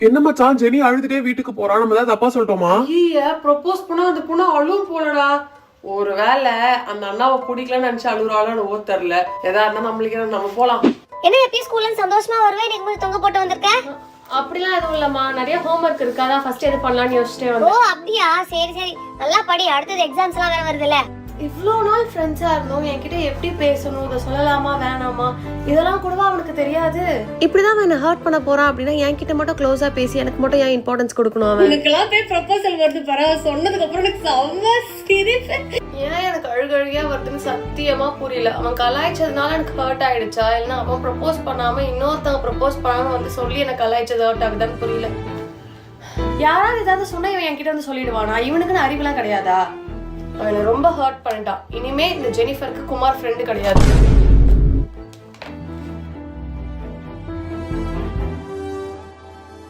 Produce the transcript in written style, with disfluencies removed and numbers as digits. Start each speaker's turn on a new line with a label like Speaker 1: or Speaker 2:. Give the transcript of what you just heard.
Speaker 1: என்ன மச்சான் ஜெனி அழுதுட்டே வீட்டுக்கு போறான், நம்ம ஏதாவது தப்பா சொல்லிட்டோமா?
Speaker 2: ஐய ப்ரொபோஸ் பண்ணா அந்த பொண்ணு அழுவும் போலடா. ஒருவேளை அந்த அண்ணாவை பிடிக்கலன்னு நினைச்சு அழுகுறாளோ தெரியல. எதா இருந்தா நம்மளுக்கு நம்ம போலாம்.
Speaker 3: என்ன எப்பயும் ஸ்கூல்ல சந்தோஷமா வருவேன், நீங்க போய் தொங்க போட்டு வந்திருக்கேன்.
Speaker 4: அப்படிலாம் எதுவும் இல்லம்மா, நிறைய ஹோம்ஒர்க் இருக்கு, அதான் ஃபர்ஸ்ட் எது பண்ணலாம்னு யோசிச்சிட்டே
Speaker 3: ஓ
Speaker 4: வந்தேன்.
Speaker 3: அப்படியா, சரி சரி நல்லா படி, அடுத்தது எக்ஸாம்ஸ் எல்லாம் வேற வருதுல்ல.
Speaker 4: இவ்வளோ நாள் ஃப்ரெண்ட்ஸா இருந்தோம், என்கிட்ட எப்படி பேசணும், இதை சொல்லலாமா வேணாமா, இதெல்லாம் கூடவா அவனுக்கு தெரியாது.
Speaker 2: இப்படிதான் அவன் என்ன ஹர்ட் பண்ண போறான் அப்படின்னா என்கிட்ட மட்டும் க்ளோஸா பேசி எனக்கு மட்டும் ஏன் இம்பார்ட்டன்ஸ் கொடுக்கணும்? அவன்
Speaker 4: எனக்குலாம் போய் ப்ரொபோசல் வருது பரவ சொன்னதுக்கு அப்புறம் எனக்கு செம்ம சிரிப்பு. ஏன் எனக்கு அழுகழுகியா வருதுன்னு சத்தியமா புரியல. அவன் கலாய்ச்சதுனால எனக்கு ஹர்ட் ஆயிடுச்சா, இல்லைன்னா அவன் ப்ரொபோஸ் பண்ணாம இன்னொருத்தவங்க ப்ரொபோஸ் பண்ணாம வந்து சொல்லி எனக்கு கலாய்ச்சது ஹர்ட் ஆகுதான்னு புரியல. யாராவது ஏதாவது சொன்னா இவன் என்கிட்ட வந்து சொல்லிடுவானா? இவனுக்குன்னு அறிவுலாம் கிடையாதா? அவனை ரொம்ப ஹர்ட் பண்ணிட்டான். இனிமே இந்த ஜெனிஃபருக்கு குமார் ஃப்ரெண்டு கிடையாது.